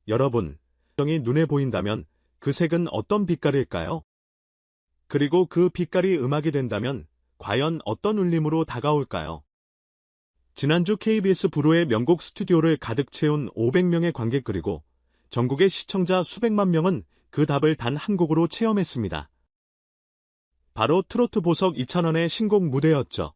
여러분, 정이 눈에 보인다면 그 색은 어떤 빛깔일까요? 그리고 그 빛깔이 음악이 된다면 과연 어떤 울림으로 다가올까요? 지난주 KBS 불후의 명곡 스튜디오를 가득 채운 500명의 관객 그리고 전국의 시청자 수백만 명은 그 답을 단 한 곡으로 체험했습니다. 바로 트로트 보석 이찬원의 신곡 무대였죠.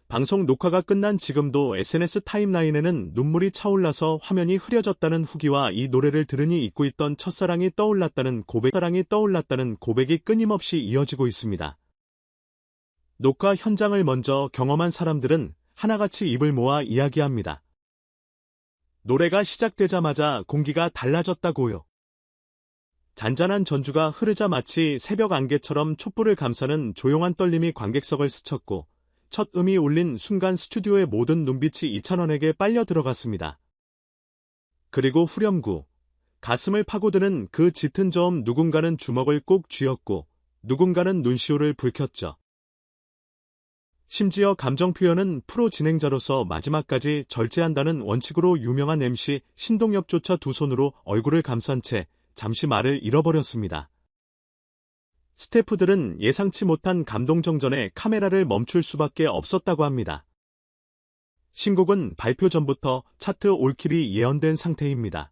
방송 녹화가 끝난 지금도 SNS 타임라인에는 눈물이 차올라서 화면이 흐려졌다는 후기와 이 노래를 들으니 잊고 있던 첫사랑이 떠올랐다는 고백이 끊임없이 이어지고 있습니다. 녹화 현장을 먼저 경험한 사람들은 하나같이 입을 모아 이야기합니다. 노래가 시작되자마자 공기가 달라졌다고요. 잔잔한 전주가 흐르자 마치 새벽 안개처럼 촛불을 감싸는 조용한 떨림이 관객석을 스쳤고 첫 음이 울린 순간 스튜디오의 모든 눈빛이 이찬원에게 빨려 들어갔습니다. 그리고 후렴구, 가슴을 파고드는 그 짙은 저음 누군가는 주먹을 꼭 쥐었고 누군가는 눈시울을 붉혔죠. 심지어 감정 표현은 프로 진행자로서 마지막까지 절제한다는 원칙으로 유명한 MC 신동엽조차 두 손으로 얼굴을 감싼 채 잠시 말을 잃어버렸습니다. 스태프들은 예상치 못한 감동 정전에 카메라를 멈출 수밖에 없었다고 합니다. 신곡은 발표 전부터 차트 올킬이 예언된 상태입니다.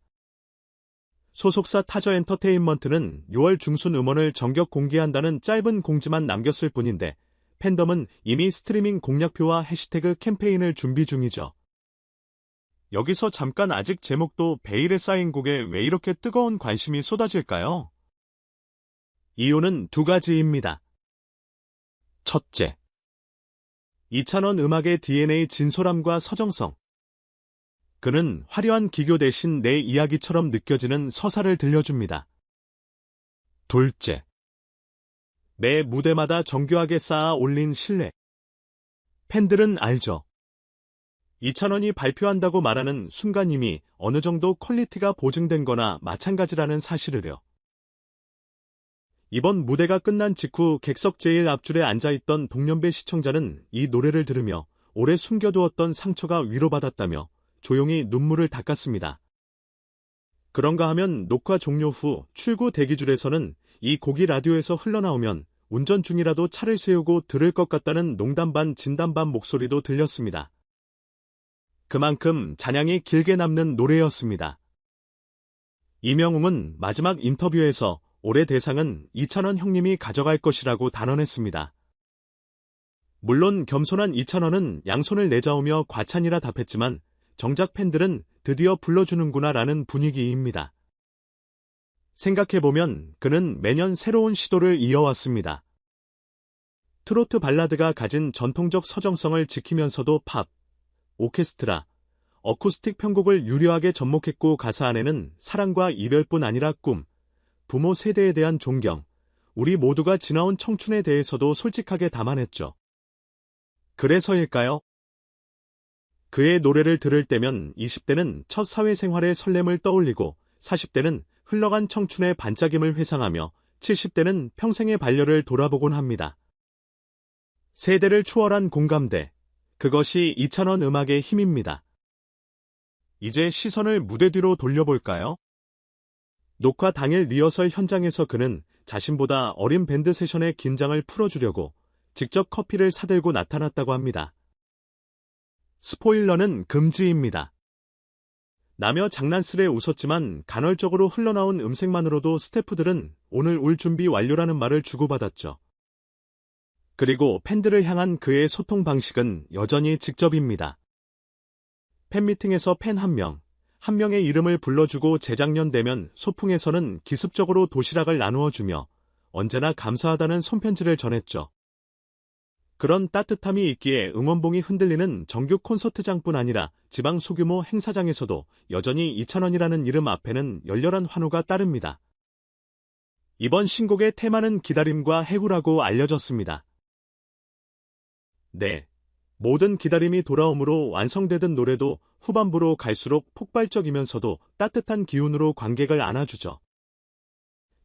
소속사 타저 엔터테인먼트는 6월 중순 음원을 전격 공개한다는 짧은 공지만 남겼을 뿐인데 팬덤은 이미 스트리밍 공략표와 해시태그 캠페인을 준비 중이죠. 여기서 잠깐 아직 제목도 베일에 쌓인 곡에 왜 이렇게 뜨거운 관심이 쏟아질까요? 이유는 두 가지입니다. 첫째, 이찬원 음악의 DNA 진솔함과 서정성. 그는 화려한 기교 대신 내 이야기처럼 느껴지는 서사를 들려줍니다. 둘째, 매 무대마다 정교하게 쌓아 올린 신뢰. 팬들은 알죠. 이찬원이 발표한다고 말하는 순간 이미 어느 정도 퀄리티가 보증된 거나 마찬가지라는 사실을요. 이번 무대가 끝난 직후 객석 제일 앞줄에 앉아있던 동년배 시청자는 이 노래를 들으며 오래 숨겨두었던 상처가 위로받았다며 조용히 눈물을 닦았습니다. 그런가 하면 녹화 종료 후 출구 대기줄에서는 이 곡이 라디오에서 흘러나오면 운전 중이라도 차를 세우고 들을 것 같다는 농담 반 진담 반 목소리도 들렸습니다. 그만큼 잔향이 길게 남는 노래였습니다. 이명웅은 마지막 인터뷰에서 올해 대상은 이찬원 형님이 가져갈 것이라고 단언했습니다. 물론 겸손한 이찬원은 양손을 내저으며 과찬이라 답했지만 정작 팬들은 드디어 불러주는구나 라는 분위기입니다. 생각해보면 그는 매년 새로운 시도를 이어왔습니다. 트로트 발라드가 가진 전통적 서정성을 지키면서도 팝, 오케스트라, 어쿠스틱 편곡을 유려하게 접목했고 가사 안에는 사랑과 이별뿐 아니라 꿈, 부모 세대에 대한 존경, 우리 모두가 지나온 청춘에 대해서도 솔직하게 담아냈죠. 그래서일까요? 그의 노래를 들을 때면 20대는 첫 사회생활의 설렘을 떠올리고 40대는 흘러간 청춘의 반짝임을 회상하며 70대는 평생의 반려를 돌아보곤 합니다. 세대를 초월한 공감대, 그것이 이찬원 음악의 힘입니다. 이제 시선을 무대 뒤로 돌려볼까요? 녹화 당일 리허설 현장에서 그는 자신보다 어린 밴드 세션의 긴장을 풀어주려고 직접 커피를 사들고 나타났다고 합니다. 스포일러는 금지입니다. 나며 장난스레 웃었지만 간헐적으로 흘러나온 음색만으로도 스태프들은 오늘 울 준비 완료라는 말을 주고받았죠. 그리고 팬들을 향한 그의 소통 방식은 여전히 직접입니다. 팬미팅에서 팬 한 명의 이름을 불러주고 재작년 되면 소풍에서는 기습적으로 도시락을 나누어주며 언제나 감사하다는 손편지를 전했죠. 그런 따뜻함이 있기에 응원봉이 흔들리는 정규 콘서트장뿐 아니라 지방 소규모 행사장에서도 여전히 이찬원이라는 이름 앞에는 열렬한 환호가 따릅니다. 이번 신곡의 테마는 기다림과 해후라고 알려졌습니다. 네, 모든 기다림이 돌아옴으로 완성되던 노래도 후반부로 갈수록 폭발적이면서도 따뜻한 기운으로 관객을 안아주죠.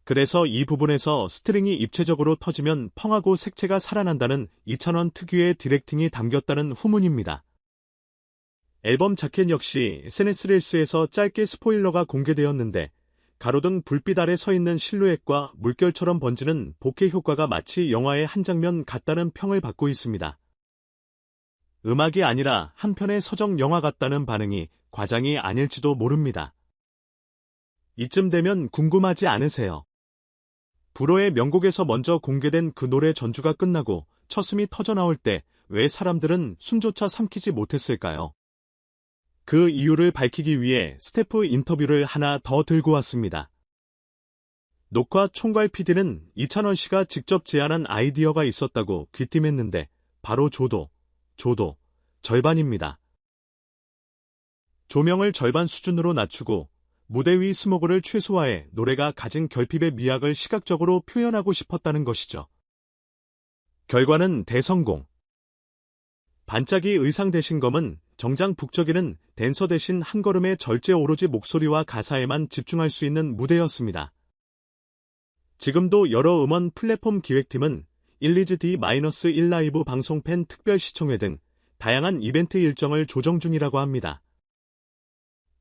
그래서 이 부분에서 스트링이 입체적으로 터지면 펑하고 색채가 살아난다는 이찬원 특유의 디렉팅이 담겼다는 후문입니다. 앨범 자켓 역시 SNS 릴스에서 짧게 스포일러가 공개되었는데 가로등 불빛 아래 서 있는 실루엣과 물결처럼 번지는 보케 효과가 마치 영화의 한 장면 같다는 평을 받고 있습니다. 음악이 아니라 한 편의 서정 영화 같다는 반응이 과장이 아닐지도 모릅니다. 이쯤 되면 궁금하지 않으세요? 불호의 명곡에서 먼저 공개된 그 노래 전주가 끝나고 첫음이 터져나올 때 왜 사람들은 숨조차 삼키지 못했을까요? 그 이유를 밝히기 위해 스태프 인터뷰를 하나 더 들고 왔습니다. 녹화 총괄 PD는 이찬원 씨가 직접 제안한 아이디어가 있었다고 귀띔했는데 바로 조도, 절반입니다. 조명을 절반 수준으로 낮추고 무대 위 스모그를 최소화해 노래가 가진 결핍의 미학을 시각적으로 표현하고 싶었다는 것이죠. 결과는 대성공. 반짝이 의상 대신 검은 정장 북적이는 댄서 대신 한 걸음의 절제 오로지 목소리와 가사에만 집중할 수 있는 무대였습니다. 지금도 여러 음원 플랫폼 기획팀은 1리즈-D-1 라이브 방송팬 특별 시청회 등 다양한 이벤트 일정을 조정 중이라고 합니다.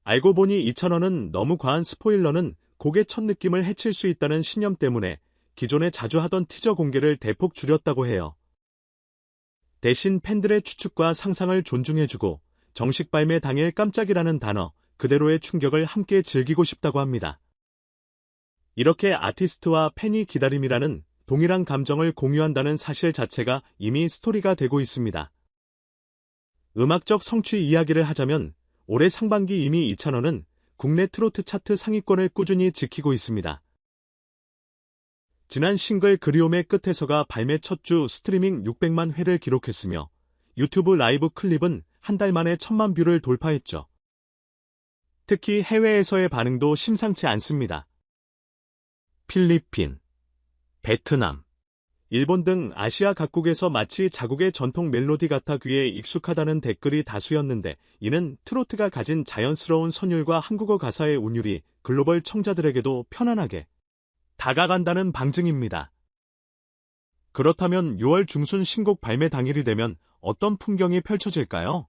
알고 보니 이찬원은 너무 과한 스포일러는 곡의 첫 느낌을 해칠 수 있다는 신념 때문에 기존에 자주 하던 티저 공개를 대폭 줄였다고 해요. 대신 팬들의 추측과 상상을 존중해주고 정식 발매 당일 깜짝이라는 단어 그대로의 충격을 함께 즐기고 싶다고 합니다. 이렇게 아티스트와 팬이 기다림이라는 동일한 감정을 공유한다는 사실 자체가 이미 스토리가 되고 있습니다. 음악적 성취 이야기를 하자면 올해 상반기 이미 이찬원은 국내 트로트 차트 상위권을 꾸준히 지키고 있습니다. 지난 싱글 그리움의 끝에서가 발매 첫 주 스트리밍 600만 회를 기록했으며 유튜브 라이브 클립은 한 달 만에 1000만 뷰를 돌파했죠. 특히 해외에서의 반응도 심상치 않습니다. 필리핀, 베트남, 일본 등 아시아 각국에서 마치 자국의 전통 멜로디 같아 귀에 익숙하다는 댓글이 다수였는데 이는 트로트가 가진 자연스러운 선율과 한국어 가사의 운율이 글로벌 청자들에게도 편안하게 다가간다는 방증입니다. 그렇다면 6월 중순 신곡 발매 당일이 되면 어떤 풍경이 펼쳐질까요?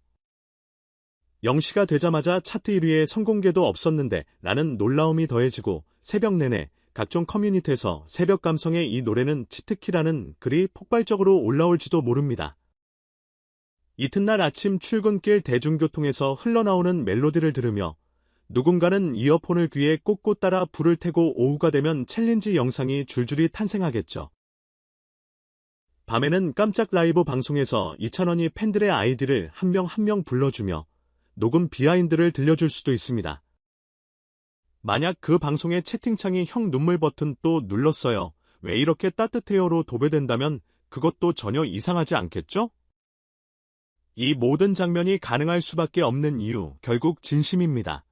0시가 되자마자 차트 1위에 선공개도 없었는데 라는 놀라움이 더해지고 새벽 내내 각종 커뮤니티에서 새벽 감성의 이 노래는 치트키라는 글이 폭발적으로 올라올지도 모릅니다. 이튿날 아침 출근길 대중교통에서 흘러나오는 멜로디를 들으며 누군가는 이어폰을 귀에 꽂고 따라 불을 태고 오후가 되면 챌린지 영상이 줄줄이 탄생하겠죠. 밤에는 깜짝 라이브 방송에서 이찬원이 팬들의 아이디를 한 명 한 명 불러주며 녹음 비하인드를 들려줄 수도 있습니다. 만약 그 방송의 채팅창이 형 눈물 버튼 또 눌렀어요. 왜 이렇게 따뜻해요로 도배된다면 그것도 전혀 이상하지 않겠죠? 이 모든 장면이 가능할 수밖에 없는 이유, 결국 진심입니다.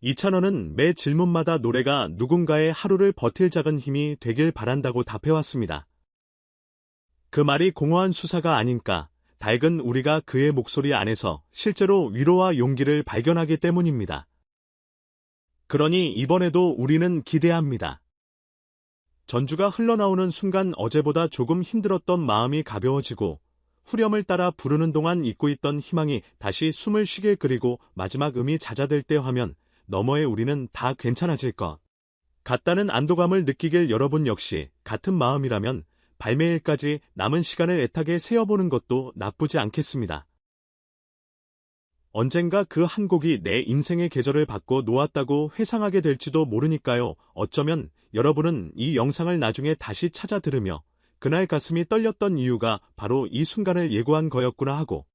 이찬원은 매 질문마다 노래가 누군가의 하루를 버틸 작은 힘이 되길 바란다고 답해왔습니다. 그 말이 공허한 수사가 아닌가, 낡은 우리가 그의 목소리 안에서 실제로 위로와 용기를 발견하기 때문입니다. 그러니 이번에도 우리는 기대합니다. 전주가 흘러나오는 순간 어제보다 조금 힘들었던 마음이 가벼워지고 후렴을 따라 부르는 동안 잊고 있던 희망이 다시 숨을 쉬게 그리고 마지막 음이 잦아들 때 화면 너머에 우리는 다 괜찮아질 것 같다는 안도감을 느끼길 여러분 역시 같은 마음이라면 발매일까지 남은 시간을 애타게 세어보는 것도 나쁘지 않겠습니다. 언젠가 그 한 곡이 내 인생의 계절을 바꿔 놓았다고 회상하게 될지도 모르니까요. 어쩌면 여러분은 이 영상을 나중에 다시 찾아 들으며 그날 가슴이 떨렸던 이유가 바로 이 순간을 예고한 거였구나 하고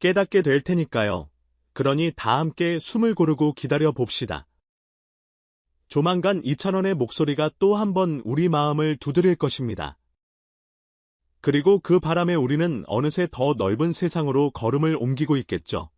깨닫게 될 테니까요. 그러니 다 함께 숨을 고르고 기다려 봅시다. 조만간 이찬원의 목소리가 또 한 번 우리 마음을 두드릴 것입니다. 그리고 그 바람에 우리는 어느새 더 넓은 세상으로 걸음을 옮기고 있겠죠.